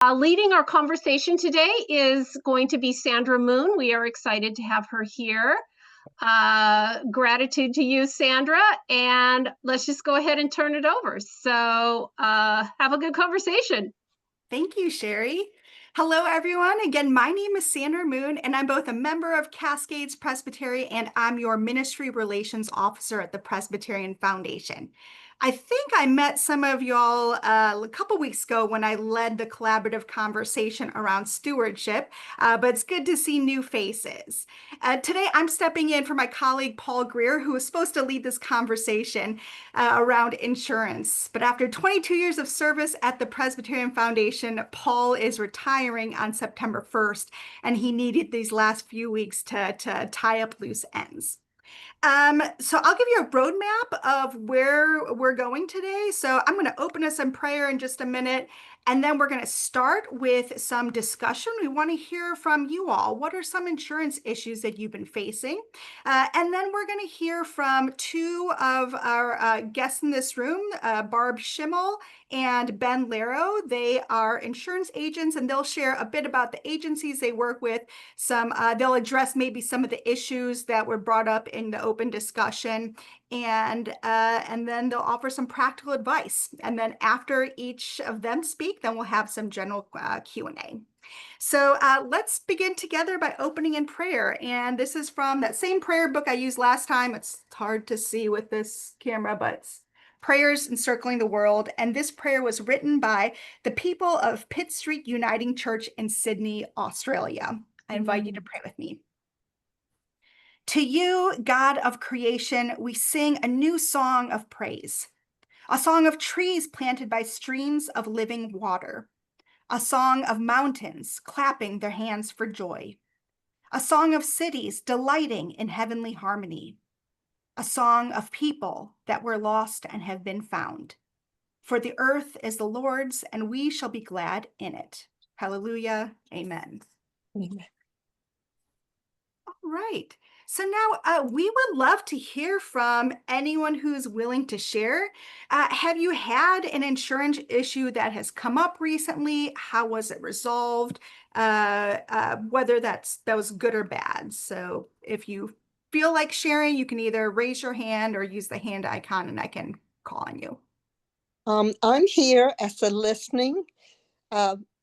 Leading our conversation today is going to be Sandra Moon. We are excited to have her here. Gratitude to you, Sandra, and let's just go ahead and turn it over. So have a good conversation. Thank you, Sherry. Hello, everyone. Again, my name is Sandra Moon, and I'm both a member of Cascades Presbytery and I'm your Ministry Relations Officer at the Presbyterian Foundation. I think I met some of y'all a couple weeks ago when I led the collaborative conversation around stewardship, but it's good to see new faces. Today, I'm stepping in for my colleague Paul Greer, who was supposed to lead this conversation around insurance. But after 22 years of service at the Presbyterian Foundation, Paul is retiring on September 1st, and he needed these last few weeks to tie up loose ends. So I'll give you a roadmap of where we're going today. So I'm going to open us in prayer in just a minute, and then we're going to start with some discussion. We want to hear from you all. What are some insurance issues that you've been facing? And then we're going to hear from two of our guests in this room, Barb Schimmel and Ben Laro. They are insurance agents, and they'll share a bit about the agencies they work with. They'll address maybe some of the issues that were brought up in the open discussion, and then they'll offer some practical advice. And then after each of them speak, then we'll have some general Q&A. So let's begin together by opening in prayer. And this is from that same prayer book I used last time. It's hard to see with this camera, but it's Prayers Encircling the World. And this prayer was written by the people of Pitt Street Uniting Church in Sydney, Australia. I invite you to pray with me. To you, God of creation, we sing a new song of praise, a song of trees planted by streams of living water, a song of mountains clapping their hands for joy, a song of cities delighting in heavenly harmony, a song of people that were lost and have been found. For the earth is the Lord's, and we shall be glad in it. Hallelujah. Amen. Amen. All right. So now we would love to hear from anyone who's willing to share. Have you had an insurance issue that has come up recently? How was it resolved? Whether that was good or bad. So if you feel like sharing, you can either raise your hand or use the hand icon and I can call on you. I'm here as a listening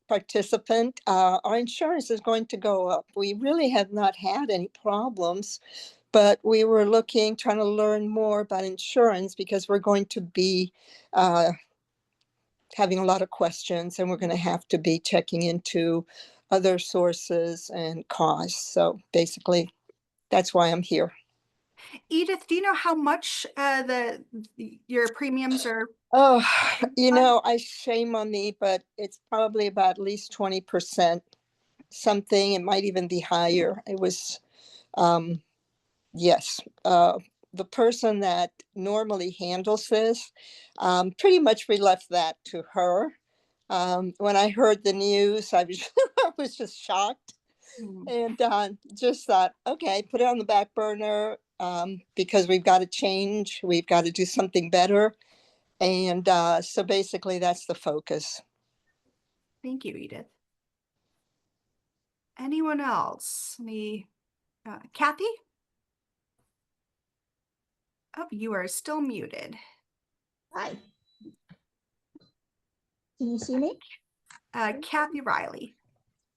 participant. Our insurance is going to go up. We really have not had any problems, but we were trying to learn more about insurance because we're going to be having a lot of questions, and we're going to have to be checking into other sources and costs. So basically, that's why I'm here. Edith, do you know how much your premiums are? Oh, shame on me, but it's probably about at least 20% something. It might even be higher. It was, yes. The person that normally handles this, pretty much we left that to her. When I heard the news, I was, I was just shocked and just thought, okay, put it on the back burner because we've got to change. We've got to do something better. And so basically that's the focus. Thank you, Edith. Anyone else? Kathy? Oh, you are still muted. Hi. Can you see me? Kathy Riley.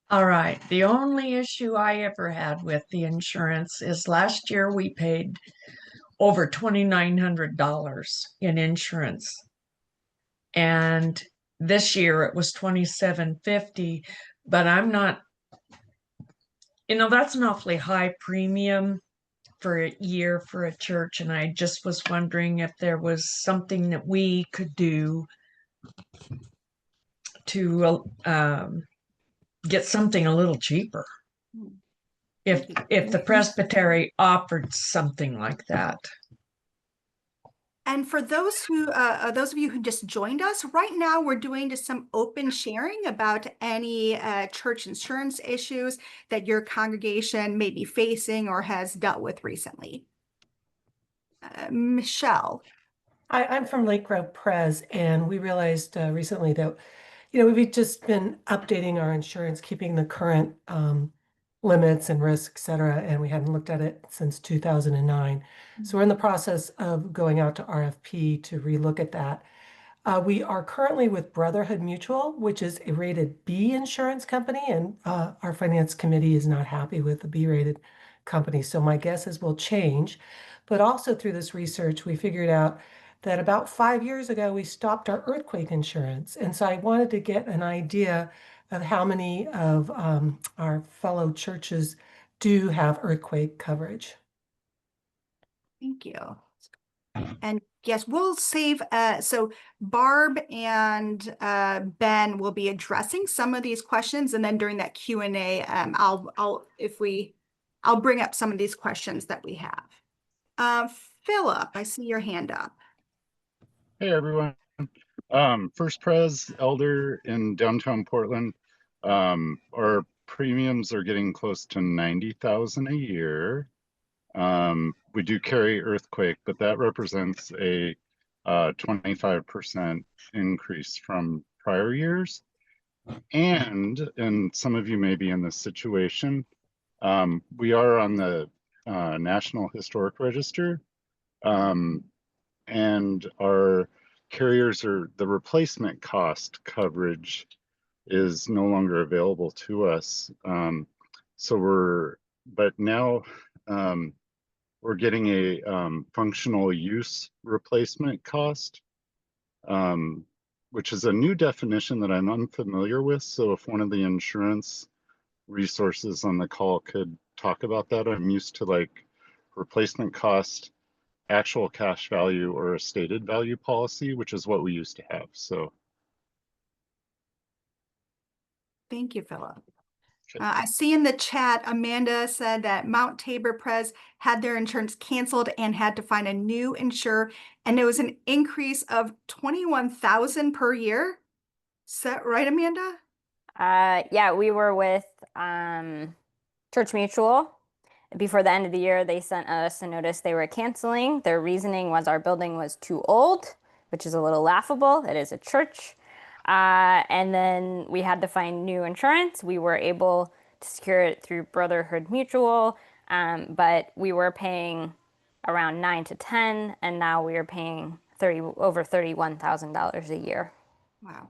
All right. The only issue I ever had with the insurance is last year we paid over $2,900 in insurance. And this year it was $2,750, but I'm not, that's an awfully high premium for a year for a church. And I just was wondering if there was something that we could do to get something a little cheaper. If the presbytery offered something like that. And for those of you who just joined us, right now we're doing just some open sharing about any church insurance issues that your congregation may be facing or has dealt with recently. Michelle. I'm from Lake Grove Pres, and we realized recently that We've just been updating our insurance, keeping the current limits and risks, et cetera, and we hadn't looked at it since 2009. So we're in the process of going out to RFP to relook at that. We are currently with Brotherhood Mutual, which is a rated B insurance company, and our finance committee is not happy with the B-rated company. So my guess is we'll change. But also through this research, we figured out that about 5 years ago, we stopped our earthquake insurance. And so I wanted to get an idea of how many of our fellow churches do have earthquake coverage. Thank you. And yes, we'll save, so Barb and Ben will be addressing some of these questions, and then during that Q&A, I'll bring up some of these questions that we have. Philip, I see your hand up. Hey everyone. First Pres Elder in downtown Portland. Our premiums are getting close to 90,000 a year. We do carry earthquake, but that represents a 25% increase from prior years. And some of you may be in this situation, we are on the National Historic Register. And our carriers the replacement cost coverage is no longer available to us. But now we're getting a functional use replacement cost, which is a new definition that I'm unfamiliar with. So if one of the insurance resources on the call could talk about that, I'm used to like replacement cost, actual cash value, or a stated value policy, which is what we used to have. So Thank you, Philip. I see in the chat, Amanda said that Mount Tabor Pres had their insurance canceled and had to find a new insurer, and it was an increase of 21,000 per year. Is that right, Amanda? Yeah, we were with Church Mutual. Before the end of the year, they sent us a notice they were canceling. Their reasoning was our building was too old, which is a little laughable. It is a church. And then we had to find new insurance. We were able to secure it through Brotherhood Mutual, but we were paying around 9 to 10, and now we are paying over $31,000 a year. Wow.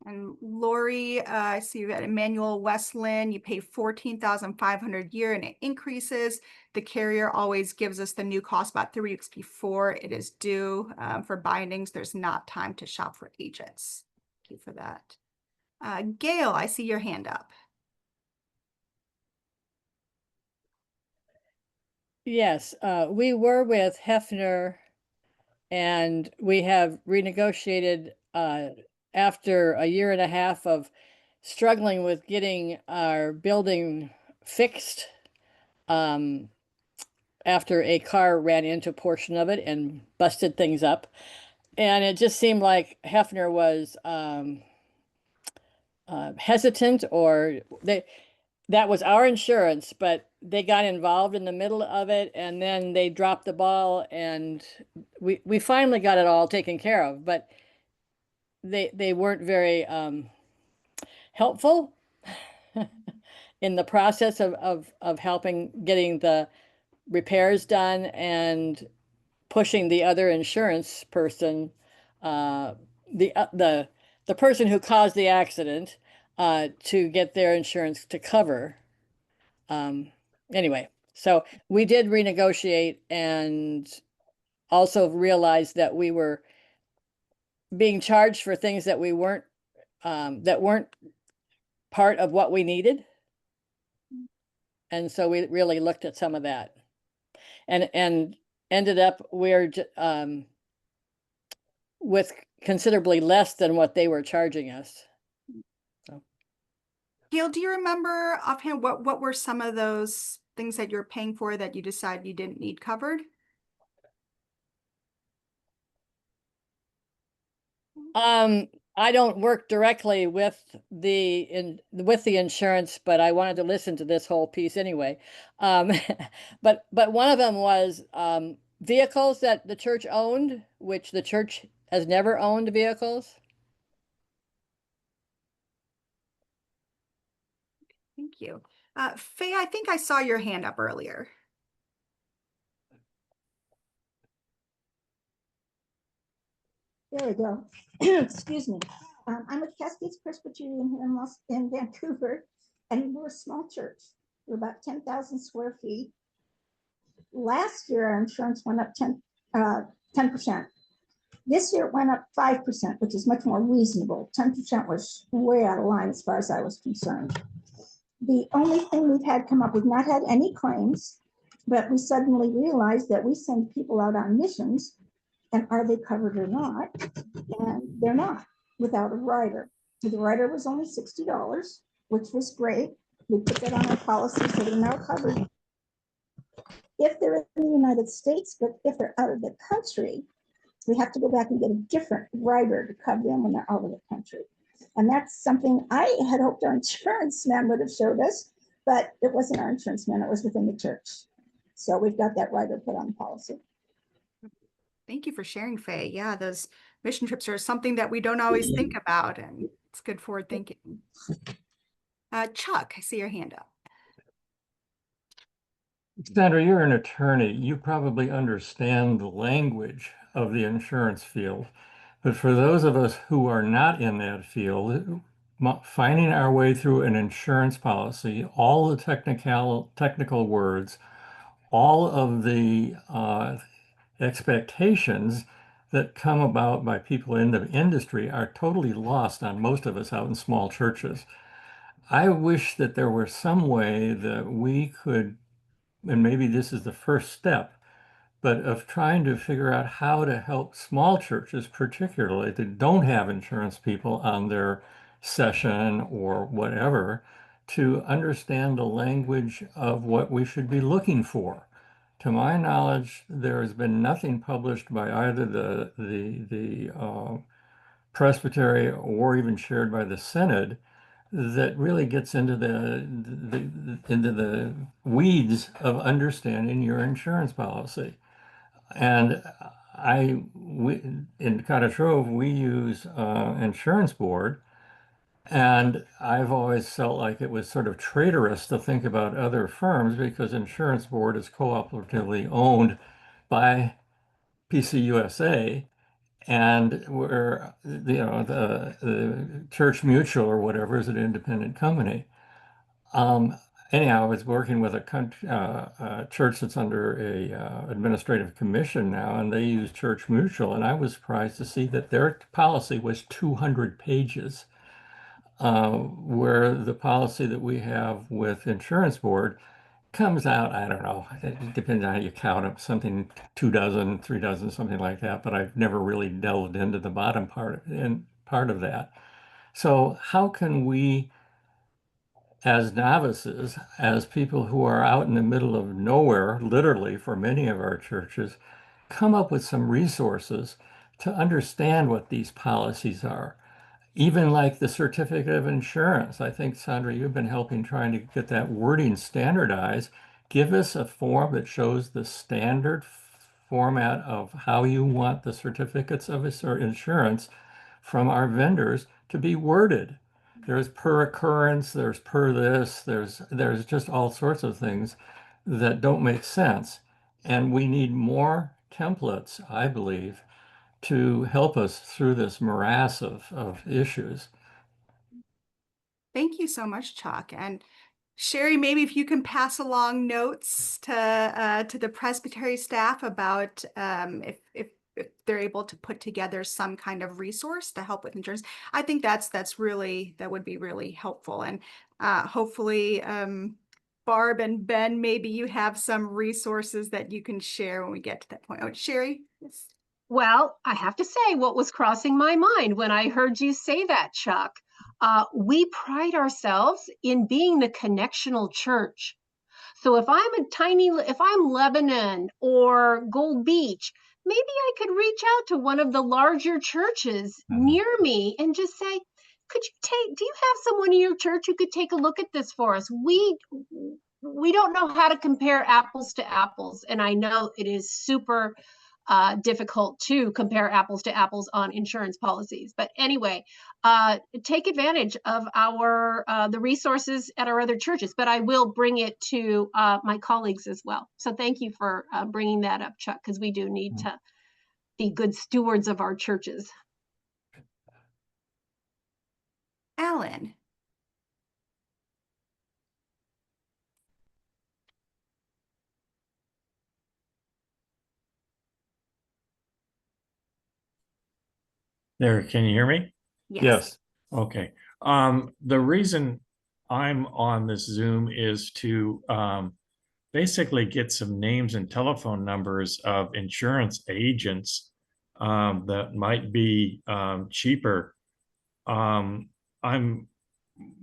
And Lori, I see you at Emmanuel Westland, you pay $14,500 a year and it increases. The carrier always gives us the new cost about 3 weeks before it is due. For bindings, there's not time to shop for agents. Thank you for that. Gail, I see your hand up. Yes, we were with Hefner and we have renegotiated after a year and a half of struggling with getting our building fixed after a car ran into a portion of it and busted things up. And it just seemed like Hefner was hesitant, or that was our insurance, but they got involved in the middle of it and then they dropped the ball, and we finally got it all taken care of, but they weren't very helpful in the process of helping getting the repairs done and pushing the other insurance person, the person who caused the accident, to get their insurance to cover. Anyway, so we did renegotiate and also realized that we were being charged for things that weren't part of what we needed. And so we really looked at some of that and ended up with considerably less than what they were charging us. So. Gail, do you remember offhand what were some of those things that you're paying for that you decided you didn't need covered? I don't work directly with the insurance, but I wanted to listen to this whole piece anyway. But one of them was vehicles that the church owned, which the church has never owned vehicles. Thank you. Faye, I think I saw your hand up earlier. There we go. Excuse me. I'm with Cascades Presbyterian here in Vancouver, and we're a small church. We're about 10,000 square feet. Last year, our insurance went up 10%. This year it went up 5%, which is much more reasonable. 10% was way out of line as far as I was concerned. The only thing we've had come up, we've not had any claims, but we suddenly realized that we send people out on missions, and are they covered or not? And they're not without a rider. The rider was only $60, which was great. We put that on our policy, so they're now covered if they're in the United States, but if they're out of the country, we have to go back and get a different rider to cover them when they're out of the country. And that's something I had hoped our insurance man would have showed us, but it wasn't our insurance man, it was within the church. So we've got that rider put on the policy. Thank you for sharing, Faye. Yeah, those mission trips are something that we don't always think about, and it's good forward thinking. Chuck, I see your hand up. Sandra, you're an attorney. You probably understand the language of the insurance field. But for those of us who are not in that field, finding our way through an insurance policy, all the technical words, all of the expectations that come about by people in the industry are totally lost on most of us out in small churches. I wish that there were some way that we could, and maybe this is the first step, but of trying to figure out how to help small churches, particularly that don't have insurance people on their session or whatever, to understand the language of what we should be looking for. To my knowledge, there has been nothing published by either the presbytery or even shared by the synod that really gets into the weeds of understanding your insurance policy. And in Cottage Grove, we use Insurance Board, and I've always felt like it was sort of traitorous to think about other firms because Insurance Board is cooperatively owned by PCUSA, and where the Church Mutual or whatever is an independent company. Anyhow, I was working with a church that's under a administrative commission now, and they use Church Mutual, and I was surprised to see that their policy was 200 pages, where the policy that we have with Insurance Board comes out, I don't know, it depends on how you count them, something 2 dozen, 3 dozen, something like that, but I've never really delved into the bottom part of that. So how can we, as novices, as people who are out in the middle of nowhere, literally for many of our churches, come up with some resources to understand what these policies are? Even like the certificate of insurance. I think, Sandra, you've been helping trying to get that wording standardized. Give us a form that shows the standard format of how you want the certificates of insurance from our vendors to be worded. There's per occurrence, there's per this, there's just all sorts of things that don't make sense. And we need more templates, I believe, to help us through this morass of issues. Thank you so much, Chuck. And Sherry, maybe if you can pass along notes to the presbytery staff about if they're able to put together some kind of resource to help with insurance. I think that would be really helpful. And hopefully, Barb and Ben, maybe you have some resources that you can share when we get to that point. Oh, Sherry? Yes. Well, I have to say what was crossing my mind when I heard you say that, Chuck. We pride ourselves in being the connectional church. So if I'm Lebanon or Gold Beach, maybe I could reach out to one of the larger churches near me and just say, do you have someone in your church who could take a look at this for us? We don't know how to compare apples to apples. And I know it is super difficult to compare apples to apples on insurance policies. But anyway, take advantage of the resources at our other churches, but I will bring it to my colleagues as well. So thank you for bringing that up, Chuck, because we do need to be good stewards of our churches. Alan. There, can you hear me? Yes. Okay. The reason I'm on this Zoom is to basically get some names and telephone numbers of insurance agents that might be cheaper. I'm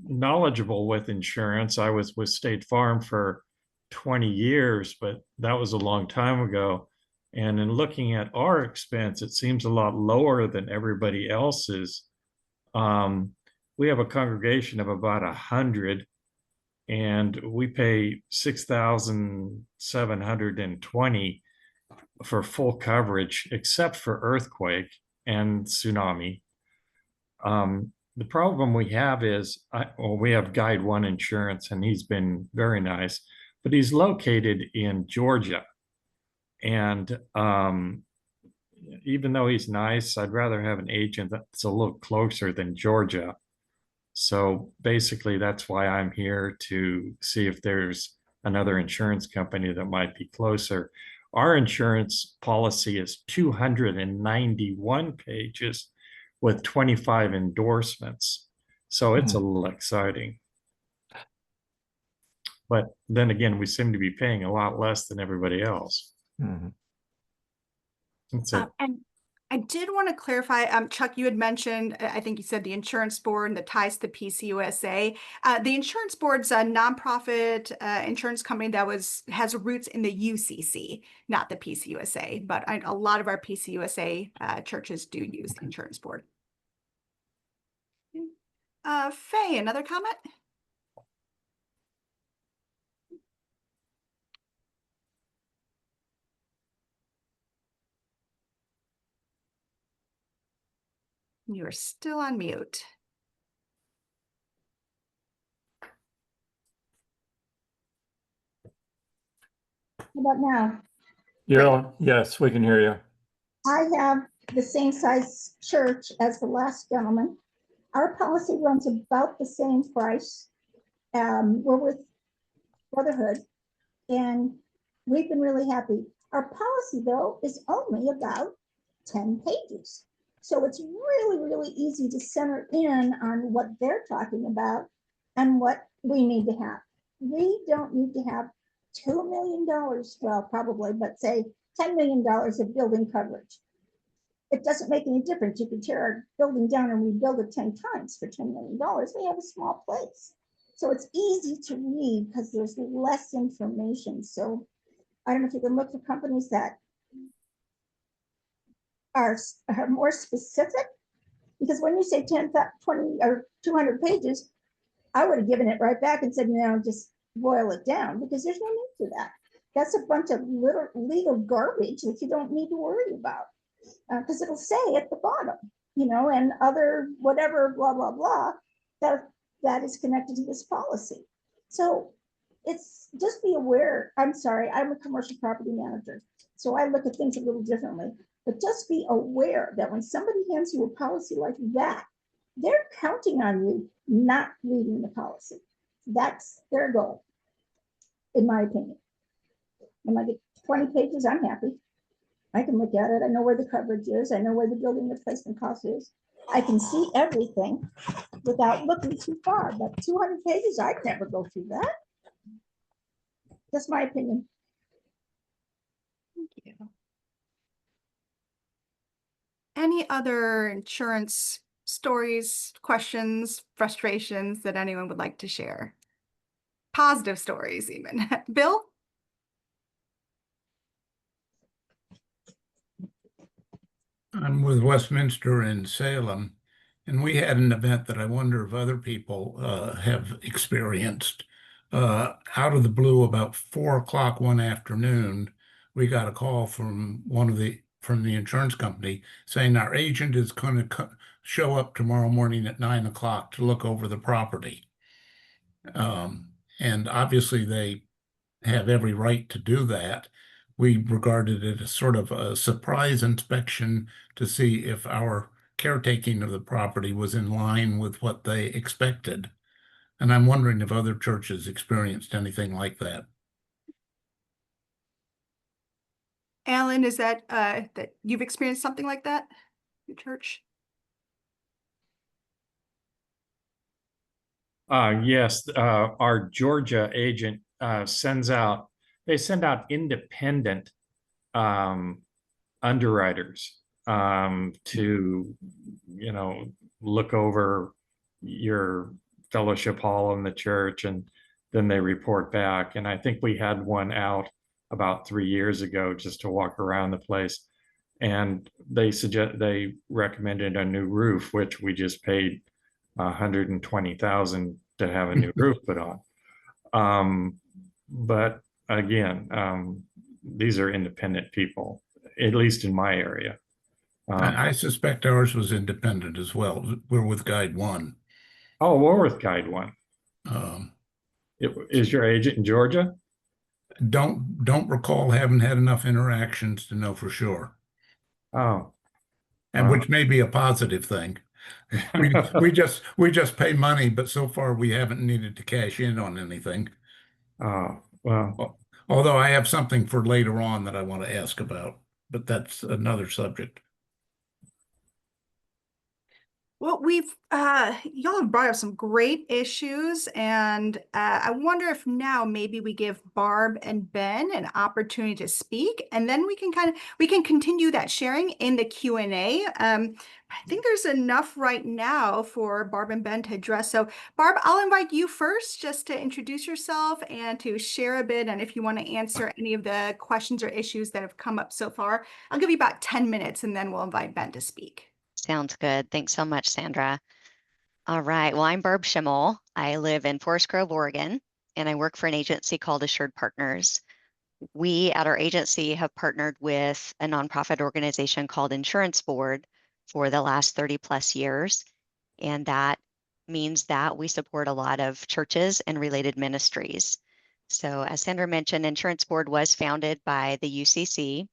knowledgeable with insurance. I was with State Farm for 20 years, but that was a long time ago. And in looking at our expense, it seems a lot lower than everybody else's. We have a congregation of about 100, and we pay $6,720 for full coverage, except for earthquake and tsunami. The problem we have is, we have Guide One Insurance, and he's been very nice, but he's located in Georgia. And even though he's nice, I'd rather have an agent that's a little closer than Georgia. So basically, that's why I'm here, to see if there's another insurance company that might be closer. Our insurance policy is 291 pages with 25 endorsements. So it's a little exciting. But then again, we seem to be paying a lot less than everybody else. That's it. And I did want to clarify, Chuck, you had mentioned, I think you said the insurance board and the ties to PCUSA. The insurance board's a nonprofit insurance company that has roots in the UCC, not the PCUSA, but a lot of our PCUSA churches do use the insurance board. Faye, another comment? You are still on mute. How about now? You're on. Yes, we can hear you. I have the same size church as the last gentleman. Our policy runs about the same price. We're with Brotherhood, and we've been really happy. Our policy, though, is only about 10 pages. So it's really, really easy to center in on what they're talking about and what we need to have. We don't need to have $2 million, well, probably, but say $10 million of building coverage. It doesn't make any difference. You could tear our building down and rebuild it 10 times for $10 million. We have a small place. So it's easy to read because there's less information. So I don't know if you can look for companies that are more specific, because when you say 10, 20, or 200 pages, I would have given it right back and said, just boil it down, because there's no need for that. That's a bunch of legal garbage that you don't need to worry about, because it'll say at the bottom, and other whatever, blah, blah, blah, that is connected to this policy. So it's just be aware. I'm sorry, I'm a commercial property manager, so I look at things a little differently. But just be aware that when somebody hands you a policy like that, they're counting on you not reading the policy. That's their goal, in my opinion. When I get 20 pages, I'm happy. I can look at it. I know where the coverage is. I know where the building replacement cost is. I can see everything without looking too far. But 200 pages, I'd never go through that. That's my opinion. Thank you. Any other insurance stories, questions, frustrations that anyone would like to share? Positive stories, even. Bill? I'm with Westminster in Salem, and we had an event that I wonder if other people have experienced. Out of the blue, about 4 o'clock one afternoon, we got a call from one of the from the insurance company saying our agent is going to show up tomorrow morning at 9 o'clock to look over the property. And obviously they have every right to do that. We regarded it as sort of a surprise inspection to see if our caretaking of the property was in line with what they expected. And I'm wondering if other churches experienced anything like that. Alan, is that that you've experienced something like that, your church? Yes, our Georgia agent send out independent underwriters to, look over your fellowship hall in the church, and then they report back. And I think we had one out about 3 years ago just to walk around the place. And they recommended a new roof, which we just paid $120,000 to have a new roof put on. But again, these are independent people, at least in my area. I suspect ours was independent as well. We're with Guide One. Oh, we're with Guide One. Is your agent in Georgia? Don't recall, haven't had enough interactions to know for sure. Oh. And which may be a positive thing. We just pay money, but so far we haven't needed to cash in on anything. Well. Although I have something for later on that I want to ask about, but that's another subject. Well, y'all have brought up some great issues, and I wonder if now maybe we give Barb and Ben an opportunity to speak, and then we can continue that sharing in the Q&A. I think there's enough right now for Barb and Ben to address. So Barb, I'll invite you first just to introduce yourself and to share a bit, and if you want to answer any of the questions or issues that have come up so far. I'll give you about 10 minutes, and then we'll invite Ben to speak. Sounds good. Thanks so much, Sandra. All right. Well, I'm Barb Schimmel. I live in Forest Grove, Oregon, and I work for an agency called Assured Partners. We at our agency have partnered with a nonprofit organization called Insurance Board for the last 30 plus years. And that means that we support a lot of churches and related ministries. So as Sandra mentioned, Insurance Board was founded by the UCC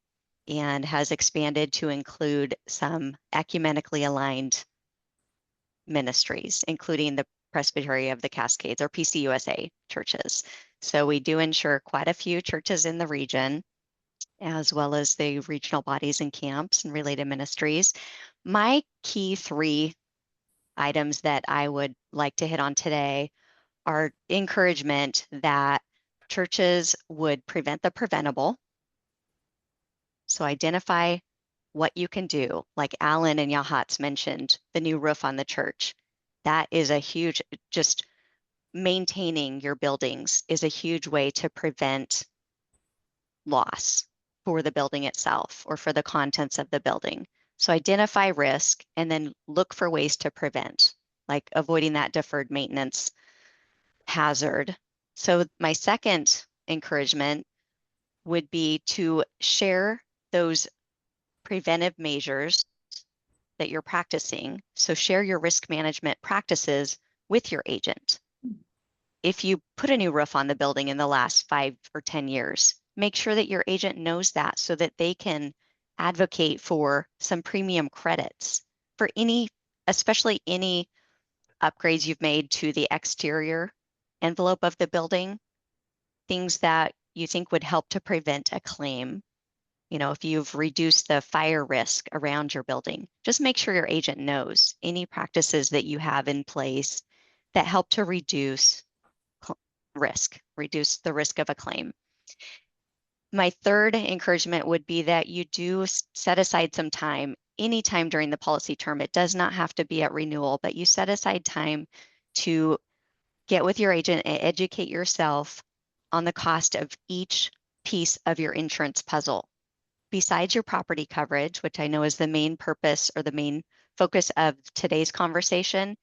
and has expanded to include some ecumenically aligned ministries, including the Presbytery of the Cascades, or PCUSA churches. So we do insure quite a few churches in the region, as well as the regional bodies and camps and related ministries. My key 3 items that I would like to hit on today are encouragement that churches would prevent the preventable. So identify what you can do, like Alan and Yahat's mentioned, the new roof on the church. That is a huge, just maintaining your buildings is a huge way to prevent loss for the building itself or for the contents of the building. So identify risk and then look for ways to prevent, like avoiding that deferred maintenance hazard. So my second encouragement would be to share those preventive measures that you're practicing. So share your risk management practices with your agent. If you put a new roof on the building in the last 5 or 10 years, make sure that your agent knows that so that they can advocate for some premium credits for especially any upgrades you've made to the exterior envelope of the building, things that you think would help to prevent a claim. If you've reduced the fire risk around your building, just make sure your agent knows any practices that you have in place that help to reduce the risk of a claim. My third encouragement would be that you do set aside some time, anytime during the policy term. It does not have to be at renewal, but you set aside time to get with your agent and educate yourself on the cost of each piece of your insurance puzzle. Besides your property coverage, which I know is the main purpose or the main focus of today's conversation,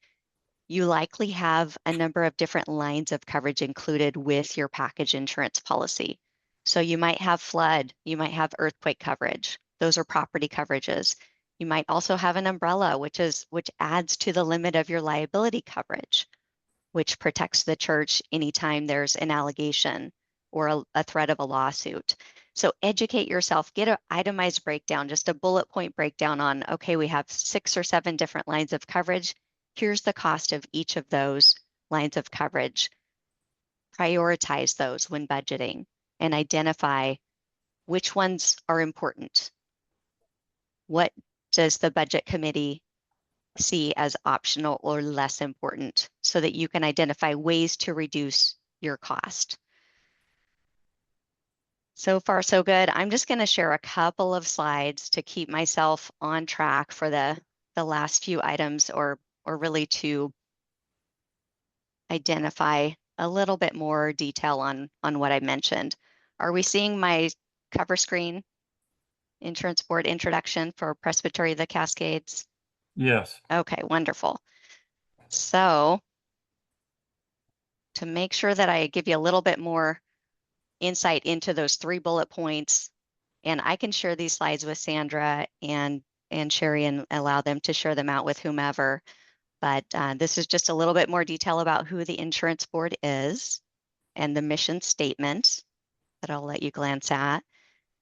you likely have a number of different lines of coverage included with your package insurance policy. So you might have flood, you might have earthquake coverage. Those are property coverages. You might also have an umbrella, which adds to the limit of your liability coverage, which protects the church anytime there's an allegation or a threat of a lawsuit. So educate yourself, get an itemized breakdown, just a bullet point breakdown on, okay, we have 6 or 7 different lines of coverage. Here's the cost of each of those lines of coverage. Prioritize those when budgeting and identify which ones are important. What does the budget committee see as optional or less important, so that you can identify ways to reduce your cost. So far, so good. I'm just going to share a couple of slides to keep myself on track for the last few items, or really to identify a little bit more detail on what I mentioned. Are we seeing my cover screen? Insurance Board introduction for Presbytery of the Cascades. Yes. Okay, wonderful. So to make sure that I give you a little bit more insight into those 3 bullet points, and I can share these slides with Sandra and Sherry and allow them to share them out with whomever. But this is just a little bit more detail about who the Insurance Board is and the mission statement that I'll let you glance at.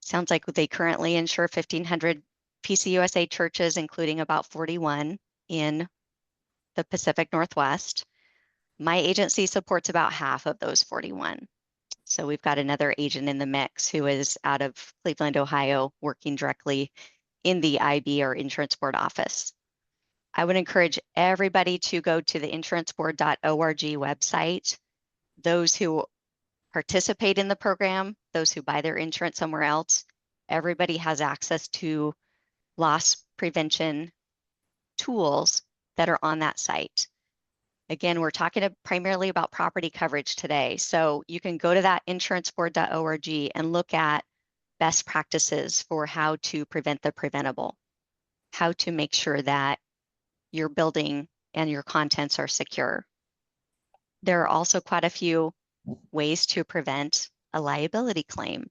Sounds like they currently insure 1,500 PCUSA churches, including about 41 in the Pacific Northwest. My agency supports about half of those 41. So we've got another agent in the mix who is out of Cleveland, Ohio, working directly in the IB, or Insurance Board office. I would encourage everybody to go to the insuranceboard.org website. Those who participate in the program, those who buy their insurance somewhere else, everybody has access to loss prevention tools that are on that site. Again, we're talking primarily about property coverage today. So you can go to that insuranceboard.org and look at best practices for how to prevent the preventable, how to make sure that your building and your contents are secure. There are also quite a few ways to prevent a liability claim.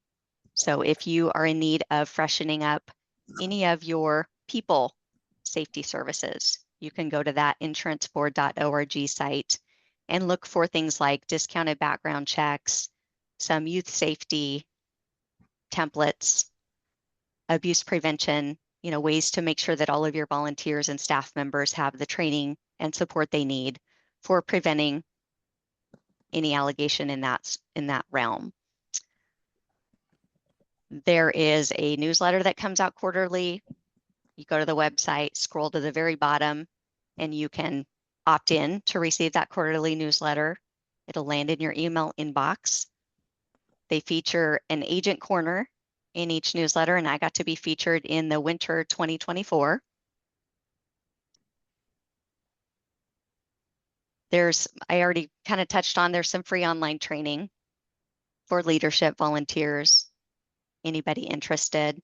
So if you are in need of freshening up any of your people safety services, you can go to that insuranceboard.org site and look for things like discounted background checks, some youth safety templates, abuse prevention, ways to make sure that all of your volunteers and staff members have the training and support they need for preventing any allegation in that realm. There is a newsletter that comes out quarterly. You go to the website, scroll to the very bottom, and you can opt in to receive that quarterly newsletter. It'll land in your email inbox. They feature an agent corner in each newsletter, and I got to be featured in the winter 2024. I already kind of touched on, there's some free online training for leadership volunteers, anybody interested.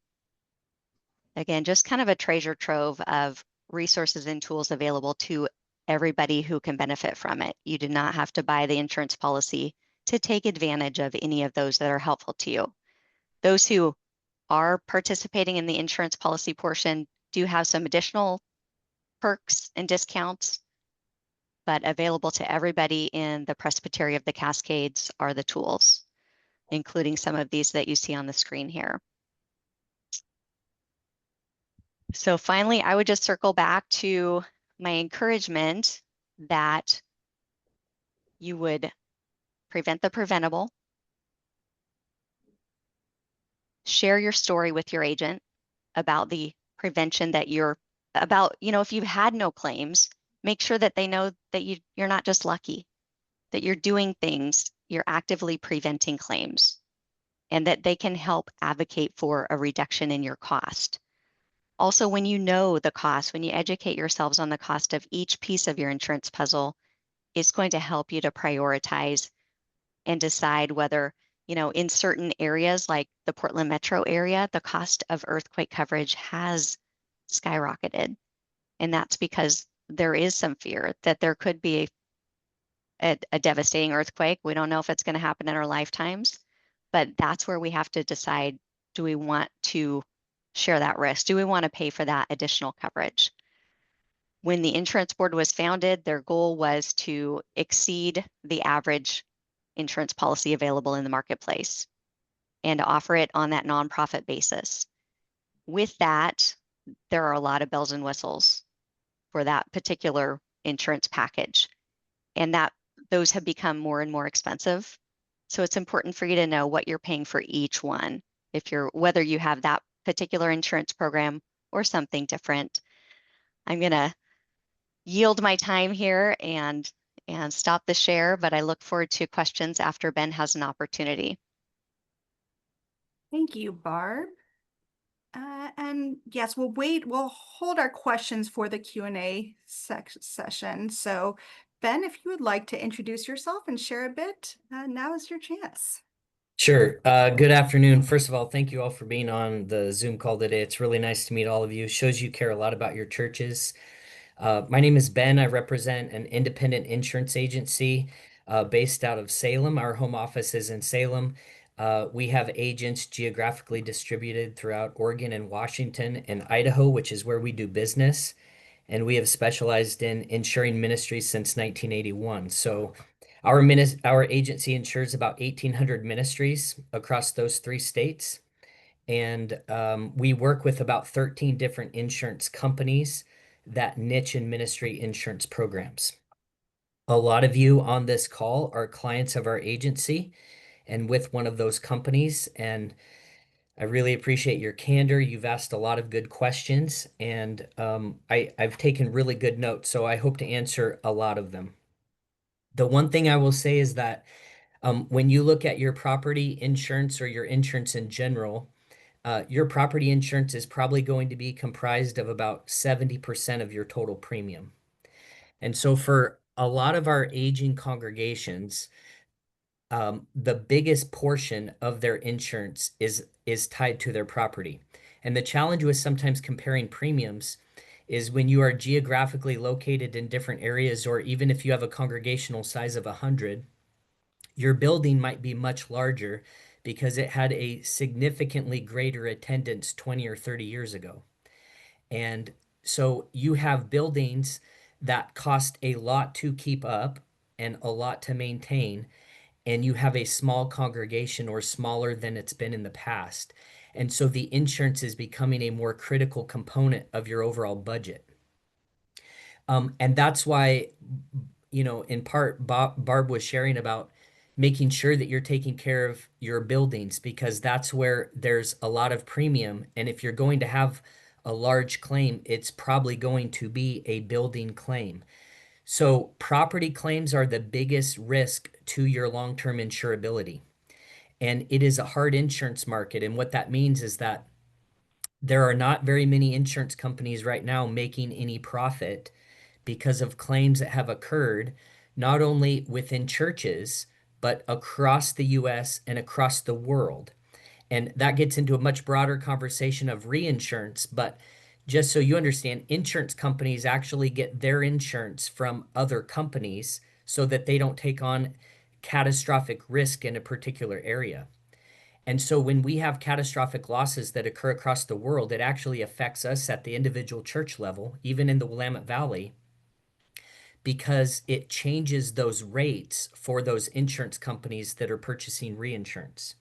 Again, just kind of a treasure trove of resources and tools available to everybody who can benefit from it. You do not have to buy the insurance policy to take advantage of any of those that are helpful to you. Those who are participating in the insurance policy portion do have some additional perks and discounts, but available to everybody in the Presbytery of the Cascades are the tools, including some of these that you see on the screen here. So finally, I would just circle back to my encouragement that you would prevent the preventable, share your story with your agent about the prevention that you're about. If you've had no claims, make sure that they know that you're not just lucky, that you're doing things, you're actively preventing claims, and that they can help advocate for a reduction in your cost. Also, when you know the cost, when you educate yourselves on the cost of each piece of your insurance puzzle, it's going to help you to prioritize and decide whether, in certain areas like the Portland metro area, the cost of earthquake coverage has skyrocketed. And that's because there is some fear that there could be a devastating earthquake. We don't know if it's going to happen in our lifetimes, but that's where we have to decide, do we want to share that risk? Do we want to pay for that additional coverage? When the insurance board was founded, their goal was to exceed the average insurance policy available in the marketplace and to offer it on that nonprofit basis. With that, there are a lot of bells and whistles for that particular insurance package, and that those have become more and more expensive. So it's important for you to know what you're paying for each one, whether you have that particular insurance program or something different. I'm gonna yield my time here and stop the share, but I look forward to questions after Ben has an opportunity. Thank you, Barb. And yes, we'll hold our questions for the Q&A session. So Ben, if you would like to introduce yourself and share a bit, now is your chance. Sure. Good afternoon. First of all, thank you all for being on the Zoom call today. It's really nice to meet all of you. Shows you care a lot about your churches. My name is Ben. I represent an independent insurance agency based out of Salem. Our home office is in Salem. We have agents geographically distributed throughout Oregon and Washington and Idaho, which is where we do business. And we have specialized in insuring ministries since 1981. So our agency insures about 1,800 ministries across those 3 states. And we work with about 13 different insurance companies that niche in ministry insurance programs. A lot of you on this call are clients of our agency and with one of those companies. And I really appreciate your candor. You've asked a lot of good questions, and I've taken really good notes, so I hope to answer a lot of them. The one thing I will say is that when you look at your property insurance or your insurance in general, your property insurance is probably going to be comprised of about 70% of your total premium. And so for a lot of our aging congregations, the biggest portion of their insurance is tied to their property. And the challenge with sometimes comparing premiums is when you are geographically located in different areas, or even if you have a congregational size of 100, your building might be much larger because it had a significantly greater attendance 20 or 30 years ago. And so you have buildings that cost a lot to keep up and a lot to maintain, and you have a small congregation or smaller than it's been in the past. And so the insurance is becoming a more critical component of your overall budget. And that's why, in part, Barb was sharing about making sure that you're taking care of your buildings, because that's where there's a lot of premium. And if you're going to have a large claim, it's probably going to be a building claim. So property claims are the biggest risk to your long-term insurability. And it is a hard insurance market. And what that means is that there are not very many insurance companies right now making any profit because of claims that have occurred, not only within churches, but across the US and across the world. And that gets into a much broader conversation of reinsurance. But just so you understand, insurance companies actually get their insurance from other companies so that they don't take on catastrophic risk in a particular area. And so when we have catastrophic losses that occur across the world, it actually affects us at the individual church level, even in the Willamette Valley, because it changes those rates for those insurance companies that are purchasing reinsurance.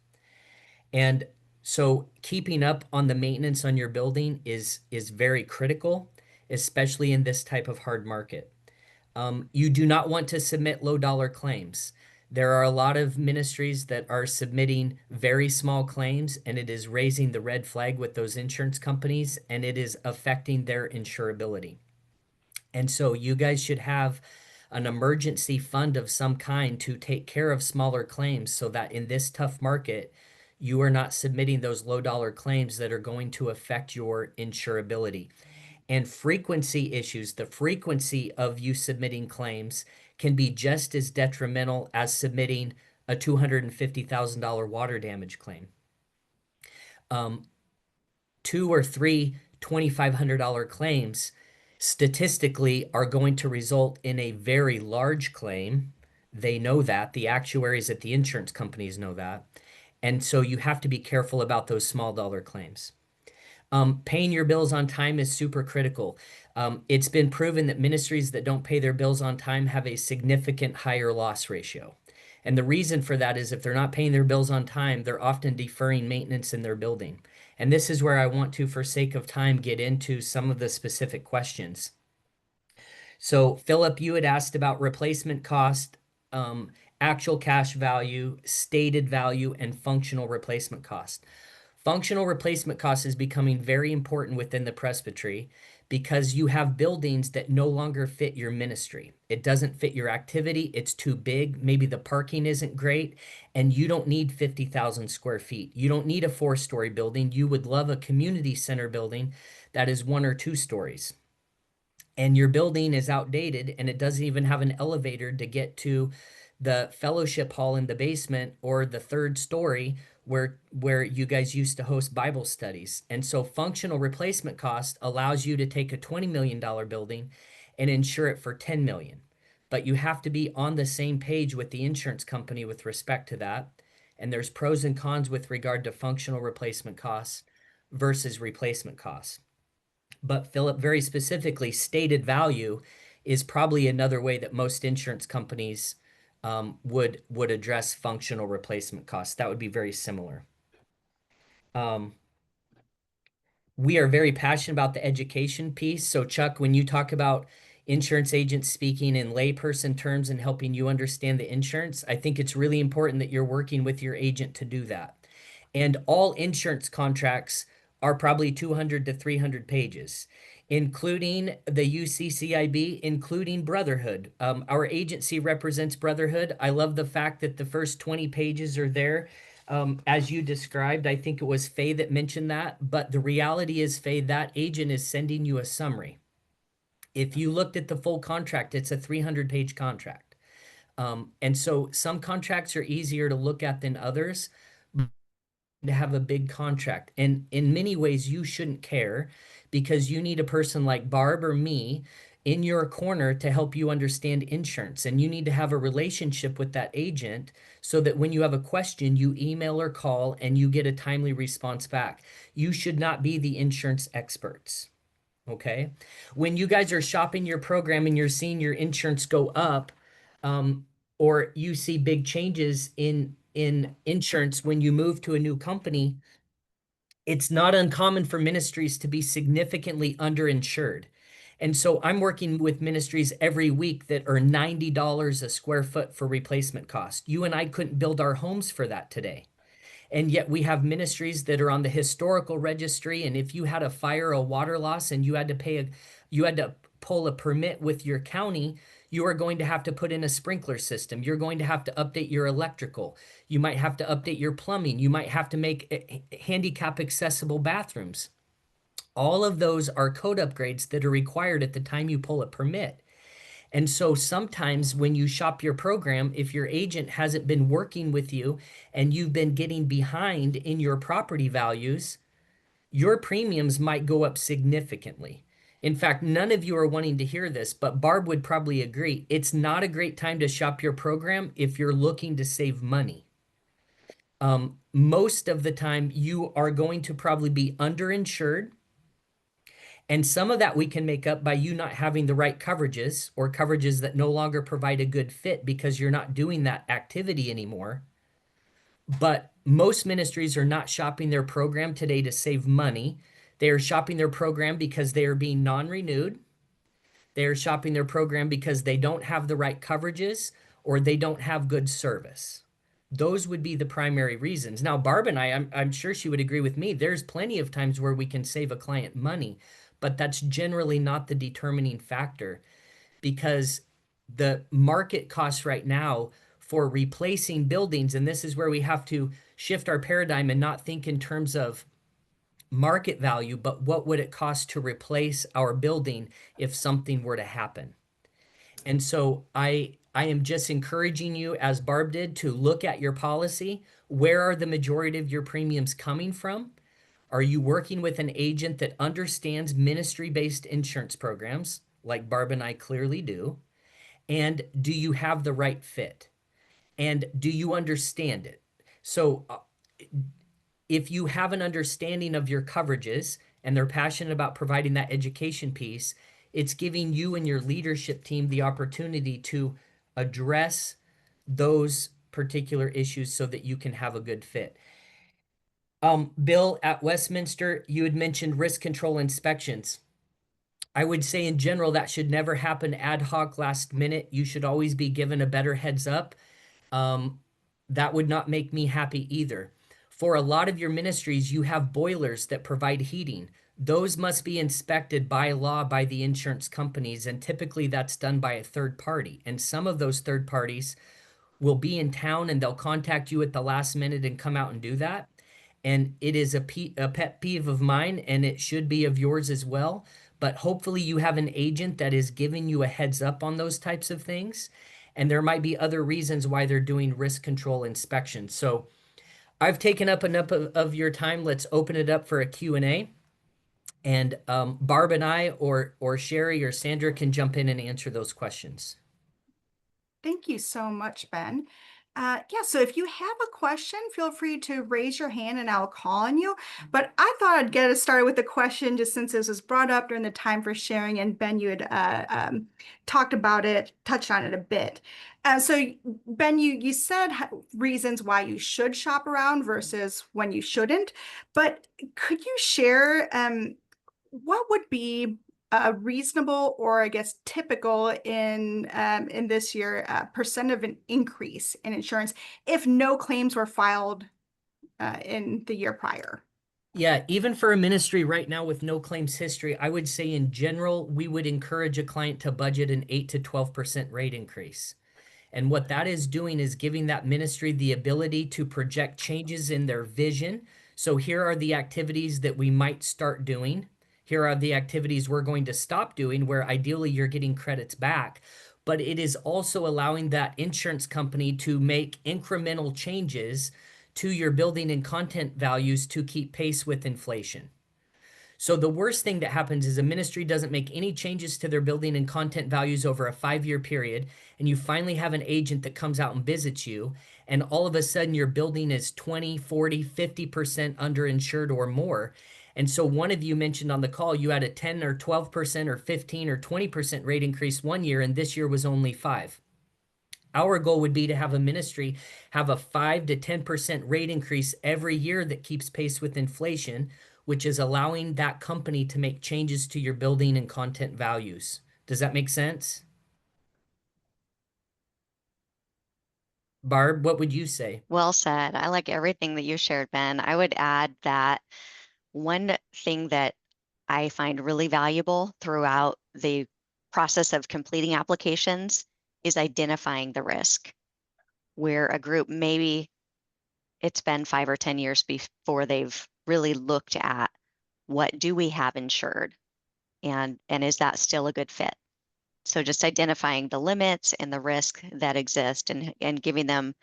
And so keeping up on the maintenance on your building is very critical, especially in this type of hard market. You do not want to submit low dollar claims. There are a lot of ministries that are submitting very small claims, and it is raising the red flag with those insurance companies, and it is affecting their insurability. And so you guys should have an emergency fund of some kind to take care of smaller claims so that in this tough market, you are not submitting those low dollar claims that are going to affect your insurability. And frequency issues, the frequency of you submitting claims can be just as detrimental as submitting a $250,000 water damage claim. 2 or 3 $2,500 claims statistically are going to result in a very large claim. They know that. The actuaries at the insurance companies know that. And so you have to be careful about those small dollar claims. Paying your bills on time is super critical. It's been proven that ministries that don't pay their bills on time have a significant higher loss ratio. And the reason for that is if they're not paying their bills on time, they're often deferring maintenance in their building. And this is where I want to, for sake of time, get into some of the specific questions. So, Philip, you had asked about replacement cost, actual cash value, stated value, and functional replacement cost. Functional replacement cost is becoming very important within the presbytery because you have buildings that no longer fit your ministry. It doesn't fit your activity. It's too big. Maybe the parking isn't great, and you don't need 50,000 square feet. You don't need a 4-story building. You would love a community center building that is 1 or 2 stories. And your building is outdated and it doesn't even have an elevator to get to the fellowship hall in the basement or the 3rd story where you guys used to host Bible studies. And so functional replacement cost allows you to take a $20 million building and insure it for $10 million. But you have to be on the same page with the insurance company with respect to that. And there's pros and cons with regard to functional replacement costs versus replacement costs. But Philip, very specifically, stated value is probably another way that most insurance companies would address functional replacement costs. That would be very similar. We are very passionate about the education piece. So Chuck, when you talk about insurance agents speaking in layperson terms and helping you understand the insurance, I think it's really important that you're working with your agent to do that. And all insurance contracts are probably 200 to 300 pages, including the UCCIB, including Brotherhood. Our agency represents Brotherhood. I love the fact that the first 20 pages are there. As you described, I think it was Faye that mentioned that, but the reality is, Faye, that agent is sending you a summary. If you looked at the full contract, it's a 300-page contract. And so some contracts are easier to look at than others. To have a big contract, and in many ways you shouldn't care, because you need a person like Barb or me in your corner to help you understand insurance, and you need to have a relationship with that agent so that when you have a question, you email or call and you get a timely response back. You should not be the insurance experts. Okay, when you guys are shopping your program and you're seeing your insurance go up, or you see big changes in insurance when you move to a new company, it's not uncommon for ministries to be significantly underinsured. And so I'm working with ministries every week that are $90 a square foot for replacement cost. You and I couldn't build our homes for that today. And yet we have ministries that are on the historical registry. And if you had a fire, a water loss, and you had to pull a permit with your county, you are going to have to put in a sprinkler system. You're going to have to update your electrical. You might have to update your plumbing. You might have to make handicap accessible bathrooms. All of those are code upgrades that are required at the time you pull a permit. And so sometimes when you shop your program, if your agent hasn't been working with you and you've been getting behind in your property values, your premiums might go up significantly. In fact, none of you are wanting to hear this, but Barb would probably agree. It's not a great time to shop your program if you're looking to save money. Most of the time, you are going to probably be underinsured. And some of that we can make up by you not having the right coverages, or coverages that no longer provide a good fit because you're not doing that activity anymore. But most ministries are not shopping their program today to save money. They are shopping their program because they are being non-renewed. They are shopping their program because they don't have the right coverages or they don't have good service. Those would be the primary reasons. Now, Barb and I'm sure she would agree with me. There's plenty of times where we can save a client money, but that's generally not the determining factor, because the market costs right now for replacing buildings, and this is where we have to shift our paradigm and not think in terms of market value, but what would it cost to replace our building if something were to happen? And so I am just encouraging you, as Barb did, to look at your policy. Where are the majority of your premiums coming from? Are you working with an agent that understands ministry-based insurance programs, like Barb and I clearly do? And do you have the right fit? And do you understand it? So if you have an understanding of your coverages and they're passionate about providing that education piece, it's giving you and your leadership team the opportunity to address those particular issues so that you can have a good fit. Bill, at Westminster, you had mentioned risk control inspections. I would say in general that should never happen ad hoc last minute. You should always be given a better heads up. That would not make me happy either. For a lot of your ministries, you have boilers that provide heating. Those must be inspected by law by the insurance companies, and typically that's done by a third party. And some of those third parties will be in town and they'll contact you at the last minute and come out and do that. And it is a pet peeve of mine, and it should be of yours as well. But hopefully you have an agent that is giving you a heads up on those types of things. And there might be other reasons why they're doing risk control inspections. So I've taken up enough of your time. Let's open it up for a Q&A. And Barb and I or Sherry or Sandra can jump in and answer those questions. Thank you so much, Ben. Yeah, so if you have a question, feel free to raise your hand and I'll call on you. But I thought I'd get us started with a question just since this was brought up during the time for sharing, and Ben, you had talked about it, touched on it a bit. So Ben, you said reasons why you should shop around versus when you shouldn't, but could you share what would be reasonable, or I guess typical in this year, percent of an increase in insurance if no claims were filed in the year prior? Yeah, even for a ministry right now with no claims history, I would say in general, we would encourage a client to budget an 8 to 12% rate increase. And what that is doing is giving that ministry the ability to project changes in their vision. So here are the activities that we might start doing. Here are the activities we're going to stop doing, where ideally you're getting credits back. But it is also allowing that insurance company to make incremental changes to your building and content values to keep pace with inflation. So the worst thing that happens is a ministry doesn't make any changes to their building and content values over a 5-year period, and you finally have an agent that comes out and visits you, and all of a sudden your building is 20, 40, 50% underinsured or more. And so one of you mentioned on the call, you had a 10 or 12% or 15 or 20% rate increase one year, and this year was only 5. Our goal would be to have a ministry have a 5 to 10% rate increase every year that keeps pace with inflation, which is allowing that company to make changes to your building and content values. Does that make sense? Barb, what would you say? Well said. I like everything that you shared, Ben. I would add that one thing that I find really valuable throughout the process of completing applications is identifying the risk, where a group, maybe it's been 5 or 10 years before they've really looked at what do we have insured, and is that still a good fit? So just identifying the limits and the risk that exist, and giving them